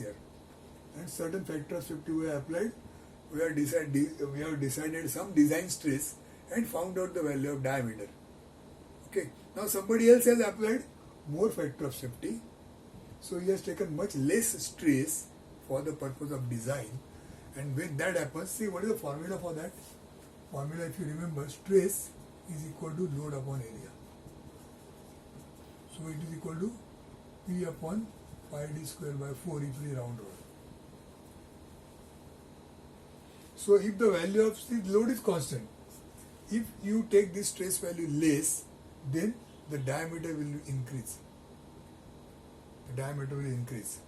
here, and certain factor of safety we have applied. We have decided some design stress and found out the value of diameter. Okay. Now somebody else has applied more factor of safety, so he has taken much less stress for the purpose of design. And when that happens, see what is the formula for that? Formula, if you remember, stress is equal to load upon area. So it is equal to P upon pi d square by 4 if we round roll. So if the value of the load is constant, if you take this stress value less, then the diameter will increase. The diameter will increase.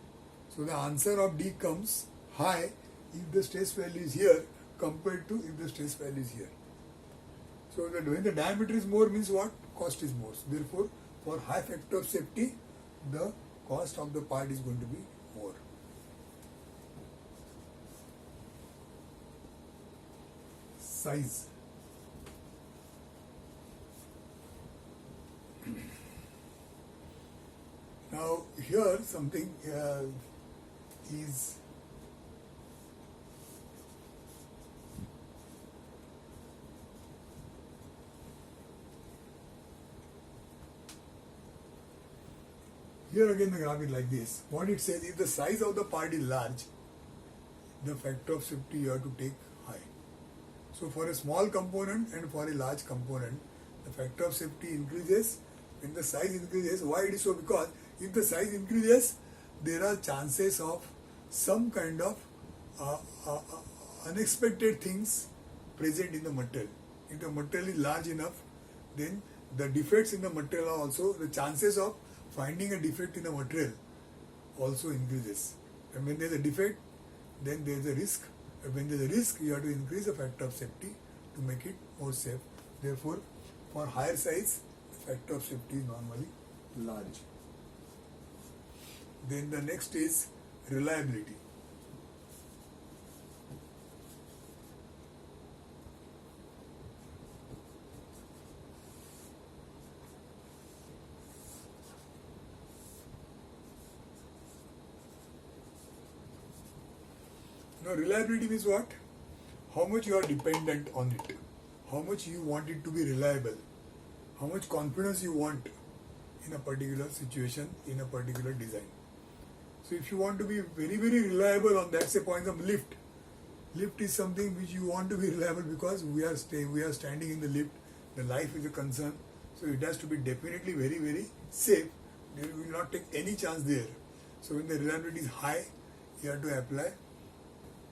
So the answer of D comes high if the stress value is here compared to if the stress value is here. So that when the diameter is more means what? Cost is more. So therefore, for high factor of safety, the cost of the part is going to be more. Size. Now here something is here again the graph is like this. What it says, if the size of the part is large, the factor of safety you have to take high. So for a small component and for a large component, the factor of safety increases when the size increases. Why it is so? Because if the size increases, there are chances of some kind of unexpected things present in the material. If the material is large enough, then the defects in the material are also, the chances of finding a defect in the material also increases. And when there is a defect, then there is a risk. And when there is a risk, you have to increase the factor of safety to make it more safe. Therefore, for higher size, the factor of safety is normally large. Then the next is reliability. Now reliability means what? How much you are dependent on it. How much you want it to be reliable. How much confidence you want in a particular situation, in a particular design. So if you want to be very, very reliable on that, say for example lift. Lift is something which you want to be reliable because we are standing in the lift. The life is a concern. So it has to be definitely very, very safe. There will not take any chance there. So when the reliability is high, you have to apply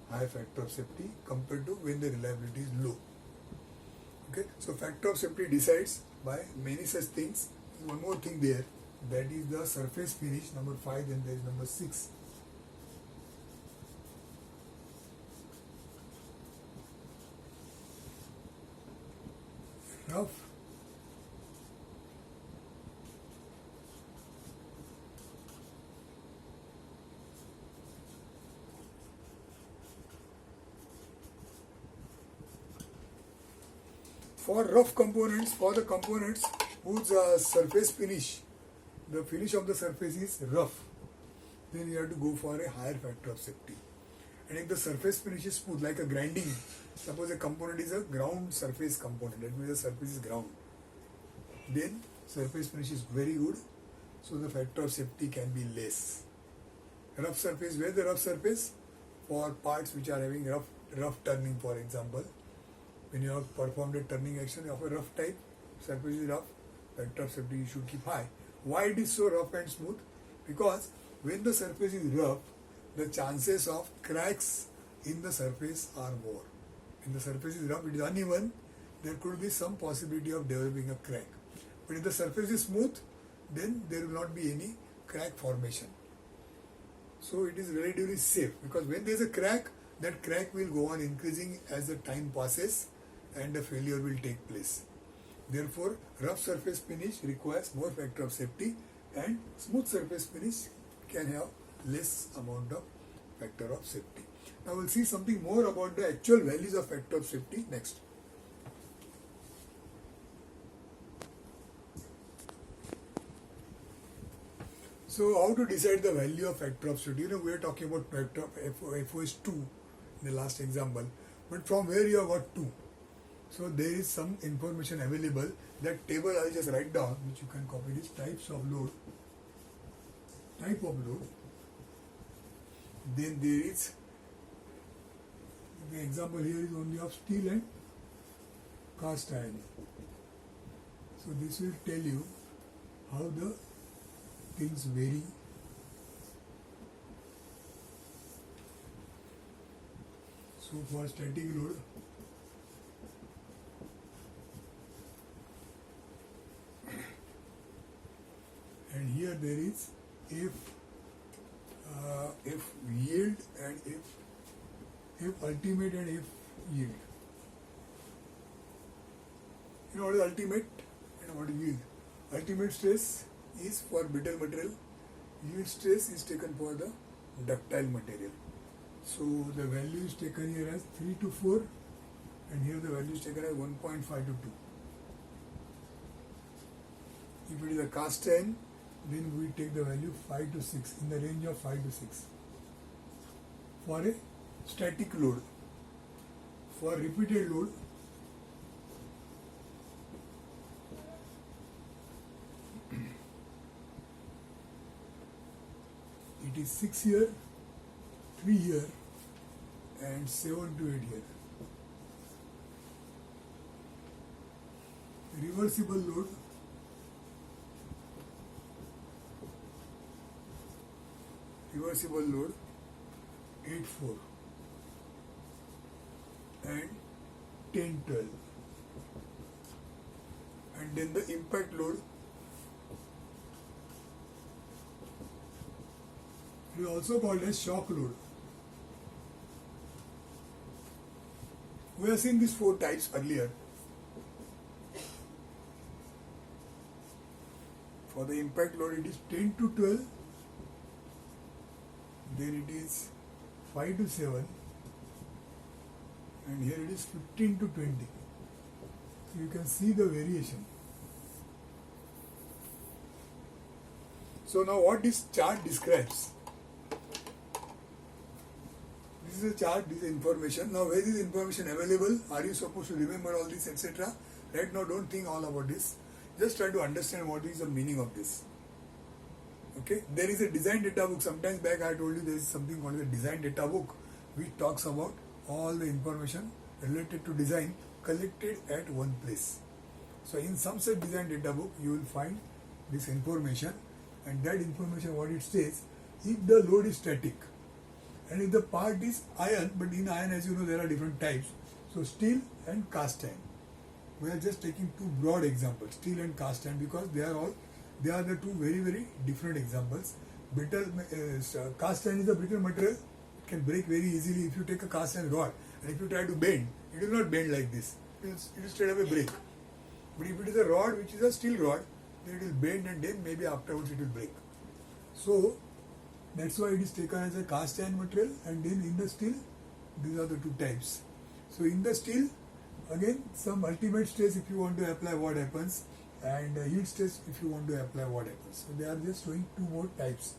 high factor of safety compared to when the reliability is low. Okay, so factor of safety decides by many such things. One more thing there, that is the surface finish, number 5, then there is number 6. Rough. For rough components, for the components whose surface finish, the finish of the surface is rough, then you have to go for a higher factor of safety. And if the surface finish is smooth, like a grinding, suppose a component is a ground surface component, that means the surface is ground, then surface finish is very good, so the factor of safety can be less. Rough surface, where the rough surface? For parts which are having rough turning, for example. When you have performed a turning action of a rough type, surface is rough, factor of safety you should keep high. Why it is so rough and smooth? Because when the surface is rough, the chances of cracks in the surface are more. When the surface is rough, it is uneven, there could be some possibility of developing a crack. But if the surface is smooth, then there will not be any crack formation. So it is relatively safe, because when there is a crack, that crack will go on increasing as the time passes and the failure will take place. Therefore, rough surface finish requires more factor of safety, and smooth surface finish can have less amount of factor of safety. Now we'll see something more about the actual values of factor of safety next. So how to decide the value of factor of safety? We are talking about factor of FO is 2 in the last example. But from where you have got 2? So there is some information available. That table I will just write down, which you can copy. This types of load. Type of load. Then there is, the example here is only of steel and cast iron. So this will tell you how the things vary. So for static load, and here there is if yield and if ultimate and if yield. What is ultimate and what is yield? Ultimate stress is for brittle material, yield stress is taken for the ductile material. So the value is taken here as 3 to 4 and here the value is taken as 1.5 to 2. If it is a cast iron, then we take the value 5 to 6, in the range of 5 to 6. For a static load, for repeated load, it is 6 here, 3 here and 7 to 8 here. Reversible load, reversible load 8, 4 and 10, 12. And then the impact load, it is also called as shock load. We have seen these 4 types earlier. For the impact load it is 10 to 12, then it is 5 to 7 and here it is 15 to 20. So you can see the variation. So now what this chart describes? This is a chart, this is information. Now where is this information available? Are you supposed to remember all this, etc.? Right now don't think all about this. Just try to understand what is the meaning of this. Okay, there is a design data book. Sometimes back I told you there is something called the design data book which talks about all the information related to design collected at one place. So in some such design data book you will find this information, and that information what it says, if the load is static and if the part is iron, but in iron as you know there are different types, so steel and cast iron. We are just taking 2 broad examples, steel and cast iron, because they are the 2 very very different examples. Brittle cast iron is a brittle material, it can break very easily. If you take a cast iron rod and if you try to bend, it will not bend like this, it will straight away break. But if it is a rod which is a steel rod, then it will bend and then maybe afterwards it will break. So that's why it is taken as a cast iron material, and then in the steel these are the 2 types. So in the steel, again some ultimate stress if you want to apply, what happens, and yield stress if you want to apply, what happens. So they are just showing 2 more types.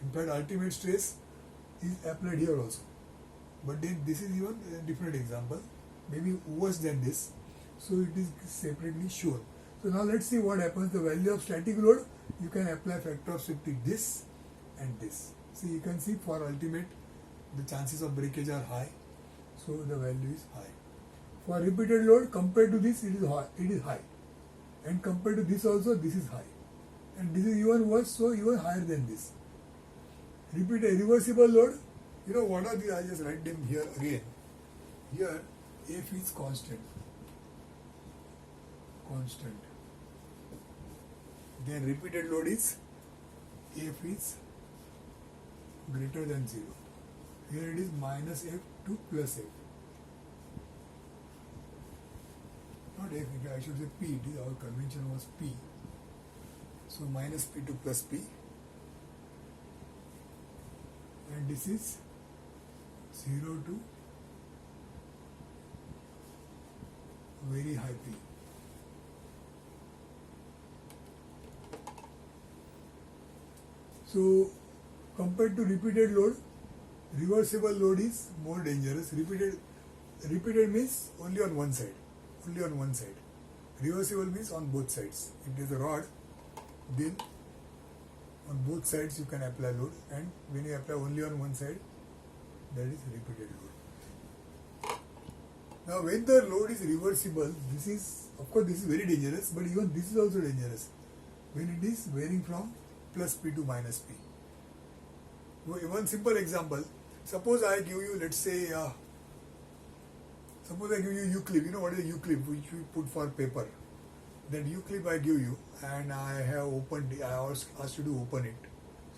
In fact ultimate stress is applied here also, but then this is even a different example, maybe worse than this, so it is separately shown. So now let's see what happens. The value of static load, you can apply factor of safety this and this. See, you can see for ultimate the chances of breakage are high, so the value is high. For repeated load, compared to this it is high, and compared to this also this is high, and this is even worse, so even higher than this. Reversible load, what are the, I just write them here again. Here F is constant, then repeated load is F is greater than 0. Here it is minus F to plus F. Not F, I should say P. Our convention was P. So minus P to plus P. And this is 0 to very high P. So compared to repeated load, reversible load is more dangerous. Repeated means only on one side. Only on one side. Reversible means on both sides. If there is a rod, then on both sides you can apply load, and when you apply only on one side, that is repeated load. Now when the load is reversible, this is, of course this is very dangerous, but even this is also dangerous when it is varying from plus P to minus P. One simple example, suppose I give you, let's say, suppose I give you U-clip. You know what is a U-clip, which we put for paper. That U-clip I give you, and I have opened, I asked you to open it.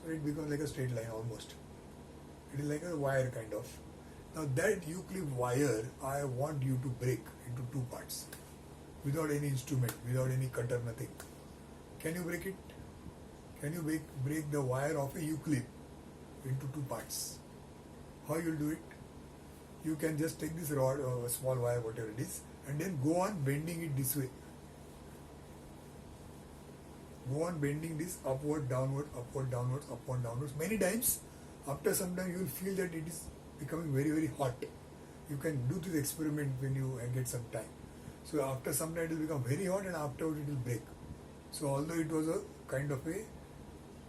So it becomes like a straight line almost. It is like a wire kind of. Now that U-clip wire, I want you to break into two parts. Without any instrument, without any cutter, nothing. Can you break it? Can you break the wire of a U-clip into two parts? How you will do it? You can just take this rod or a small wire, whatever it is, and then go on bending it this way. Go on bending this upward, downward, upward, downwards, upward, downwards. Many times, after some time, you will feel that it is becoming very, very hot. You can do this experiment when you get some time. So after some time, it will become very hot, and afterwards it will break. So although it was a kind of a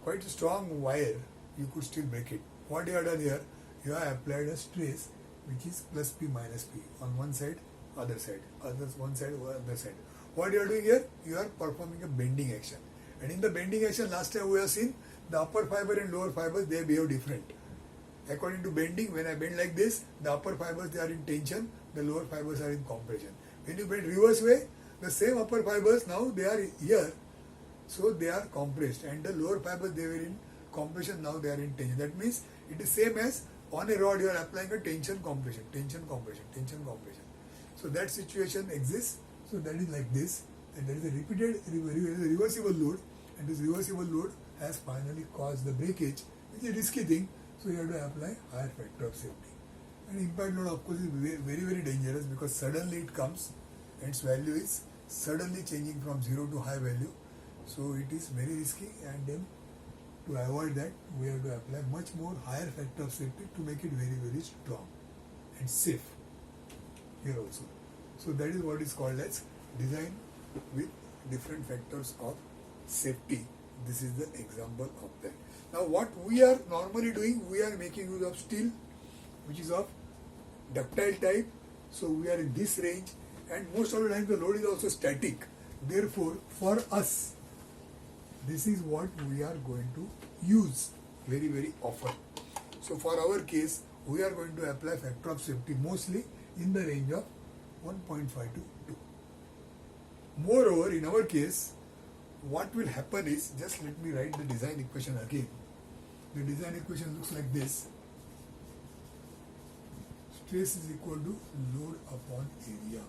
quite a strong wire, you could still break it. What you have done here, you have applied a stress which is plus P minus P on one side, other side, one side, other side. What you are doing here, you are performing a bending action. And in the bending action, last time we have seen the upper fiber and lower fibers, they behave different. According to bending, when I bend like this, the upper fibers, they are in tension, the lower fibers are in compression. When you bend reverse way, the same upper fibers, now they are here, so they are compressed, and the lower fibers, they were in compression, now they are in tension. That means it is same as on a rod you are applying a tension compression, tension compression, tension compression. So that situation exists. So that is like this, and there is a reversible load, and this reversible load has finally caused the breakage, which is a risky thing. So you have to apply higher factor of safety. And impact load, of course, is very, very dangerous, because suddenly it comes and its value is suddenly changing from 0 to high value. So it is very risky, and then to avoid that, we have to apply much more higher factor of safety to make it very, very strong and safe here also. So that is what is called as design with different factors of safety. This is the example of that. Now what we are normally doing, we are making use of steel, which is of ductile type. So we are in this range, and most of the time the load is also static. Therefore, for us, this is what we are going to use very, very often. So for our case, we are going to apply factor of safety mostly in the range of 1.5 to 2. Moreover, in our case, what will happen is, just let me write the design equation again. The design equation looks like this. Stress is equal to load upon area.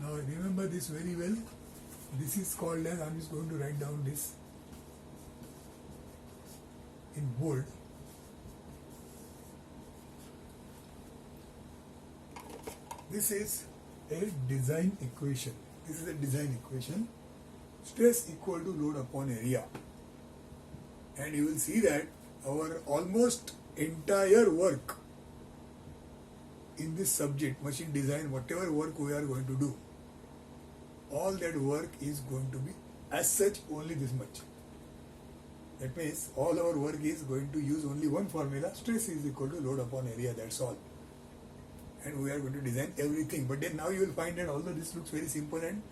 Now remember this very well. This is called as, I am just going to write down this in bold. This is a design equation. This is a design equation. Stress equal to load upon area. And you will see that our almost entire work in this subject, machine design, whatever work we are going to do, all that work is going to be as such only this much. That means all our work is going to use only one formula, stress is equal to load upon area, that's all. And we are going to design everything. But then now you will find that although this looks very simple and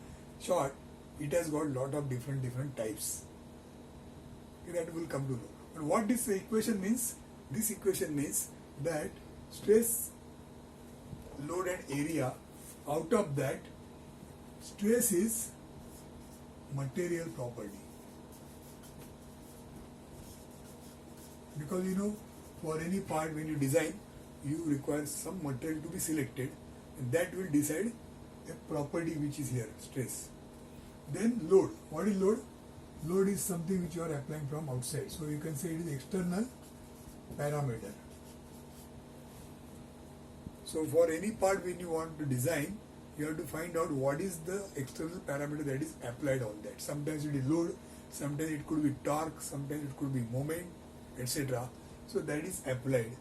short, it has got lot of different types. That will come to know. But what this equation means? This equation means that stress, load and area, out of that, stress is material property. Because for any part when you design, you require some material to be selected, and that will decide a property which is here, stress. Then load. What is load? Load is something which you are applying from outside. So you can say it is external parameter. So for any part when you want to design, you have to find out what is the external parameter that is applied on that. Sometimes it is load, sometimes it could be torque, sometimes it could be moment, etc. So that is applied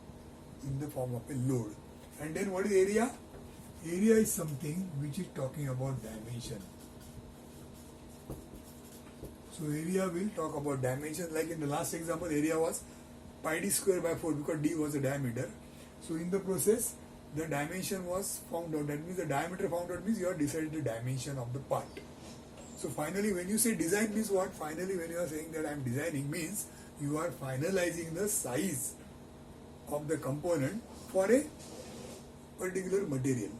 in the form of a load. And then what is area? Area is something which is talking about dimension. So area will talk about dimension. Like in the last example, area was pi d square by 4 because d was the diameter. So in the process, the dimension was found out. That means the diameter found out means you have decided the dimension of the part. So finally, when you say design means what? Finally, when you are saying that I am designing means you are finalizing the size of the component for a particular material.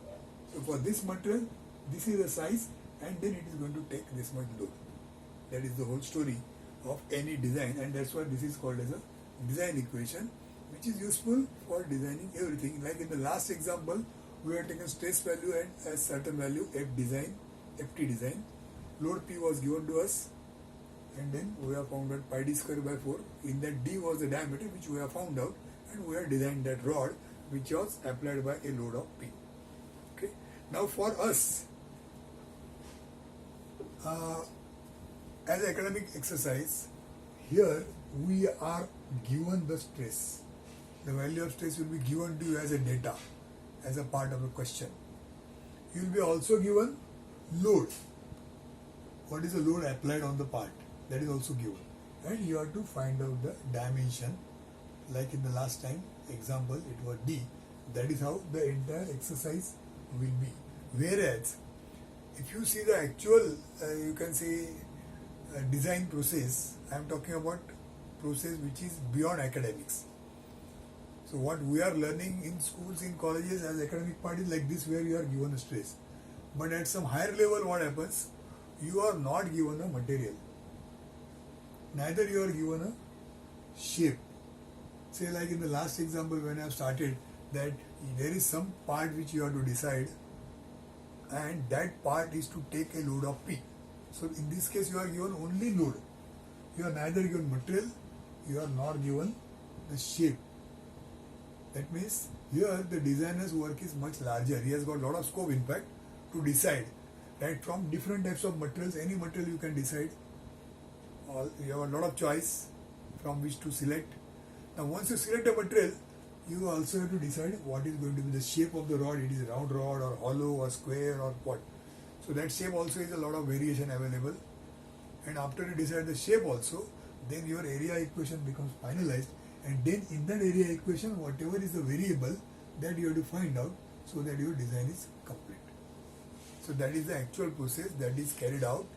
So for this material, this is the size, and then it is going to take this much load. That is the whole story of any design, and that's why this is called as a design equation, which is useful for designing everything. Like in the last example, we have taken stress value and a certain value ft design. Load P was given to us, and then we have found out pi d square by 4. In that d was the diameter which we have found out, and we have designed that rod which was applied by a load of P. Okay. Now for us, as an academic exercise, here we are given the stress. The value of stress will be given to you as a data, as a part of a question. You will be also given load. What is the load applied on the part? That is also given. And you have to find out the dimension. Like in the last time example, it was D. That is how the entire exercise will be. Whereas, if you see the actual, you can say, design process, I am talking about process which is beyond academics. So what we are learning in schools, in colleges as academic part is like this, where you are given a stress. But at some higher level, what happens? You are not given a material. Neither you are given a shape. Say like in the last example when I have started, that there is some part which you have to decide, and that part is to take a load of P. So in this case you are given only load. You are neither given material, you are not given the shape. That means here the designer's work is much larger. He has got a lot of scope in fact to decide, right, from different types of materials. Any material you can decide. You have a lot of choice from which to select. Now once you select a material, you also have to decide what is going to be the shape of the rod. It is a round rod or hollow or square or what. So that shape also is a lot of variation available. And after you decide the shape also, then your area equation becomes finalized. And then in that area equation, whatever is the variable that you have to find out so that your design is complete. So that is the actual process that is carried out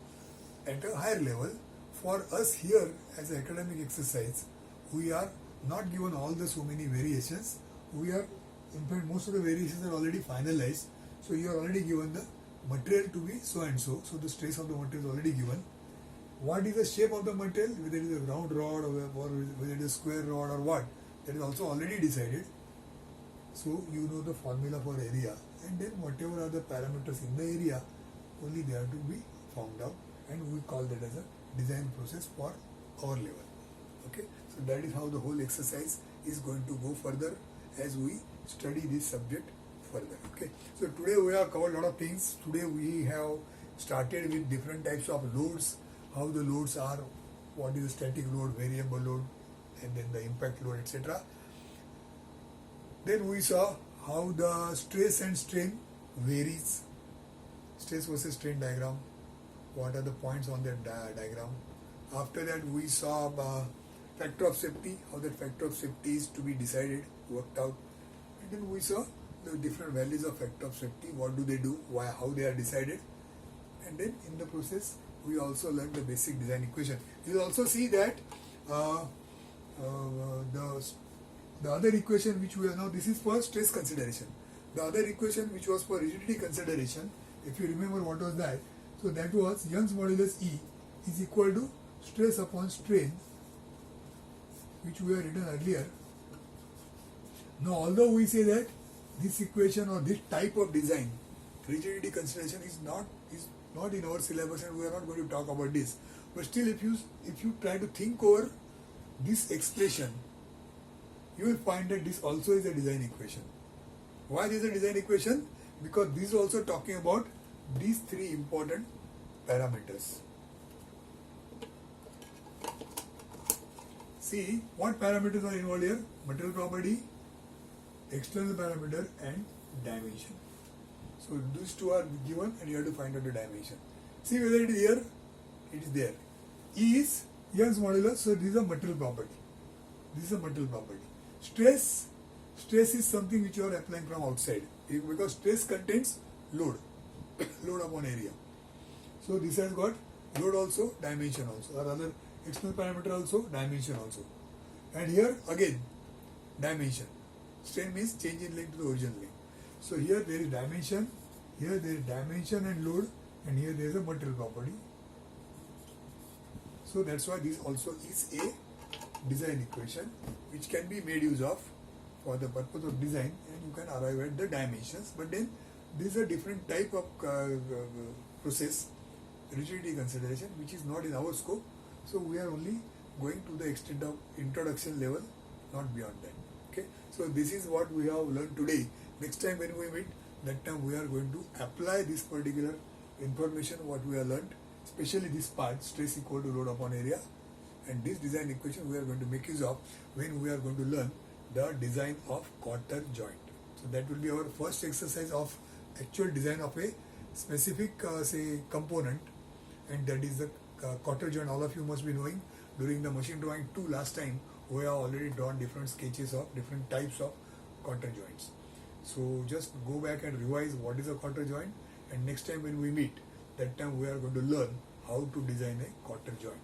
at a higher level. For us here as an academic exercise, we are not given all the so many variations. We are, in fact, most of the variations are already finalized. So you are already given the material to be so and so. So the stress of the material is already given. What is the shape of the material, whether it is a round rod or whether it is a square rod or what, that is also already decided. So you know the formula for area, and then whatever are the parameters in the area, only they have to be found out, and we call that as a design process for our level. Okay, so that is how the whole exercise is going to go further as we study this subject further. Okay, so today we have covered a lot of things. Today we have started with different types of loads, how the loads are, what is the static load, variable load, and then the impact load, etc. Then we saw how the stress and strain varies, stress versus strain diagram, what are the points on that diagram. After that we saw factor of safety, how that factor of safety is to be decided, worked out. And then we saw the different values of factor of safety, what do they do, why, how they are decided. And then in the process we also learned the basic design equation. You will also see that the other equation which we are now, this is for stress consideration. The other equation which was for rigidity consideration, if you remember what was that, so that was Young's modulus E is equal to stress upon strain, which we have written earlier. Now although we say that this equation or this type of design, rigidity consideration is not in our syllabus and we are not going to talk about this, but still if you try to think over this expression, you will find that this also is a design equation. Why this is a design equation? Because this is also talking about these three important parameters. See what parameters are involved here: material property, external parameter, and dimension. So these two are given and you have to find out the dimension. See whether it is here, it is there. E is Young's modulus, so this is a material property. This is a material property. Stress is something which you are applying from outside because stress contains load, load upon area. So this has got load also, dimension also, or other external parameter also, dimension also. And here again, dimension. Strain means change in length to the original length. So here there is dimension, here there is dimension and load, and here there is a material property. So that's why this also is a design equation which can be made use of for the purpose of design, and you can arrive at the dimensions. But then this is a different type of process, rigidity consideration, which is not in our scope. So we are only going to the extent of introduction level, not beyond that. Okay. So this is what we have learned today. Next time when we meet, that time we are going to apply this particular information what we have learned, especially this part, stress equal to load upon area, and this design equation we are going to make use of when we are going to learn the design of quarter joint. So that will be our first exercise of actual design of a specific say component, and that is the quarter joint. All of you must be knowing during the machine drawing 2 last time we have already drawn different sketches of different types of quarter joints. So just go back and revise what is a quarter joint, and next time when we meet, that time we are going to learn how to design a quarter joint.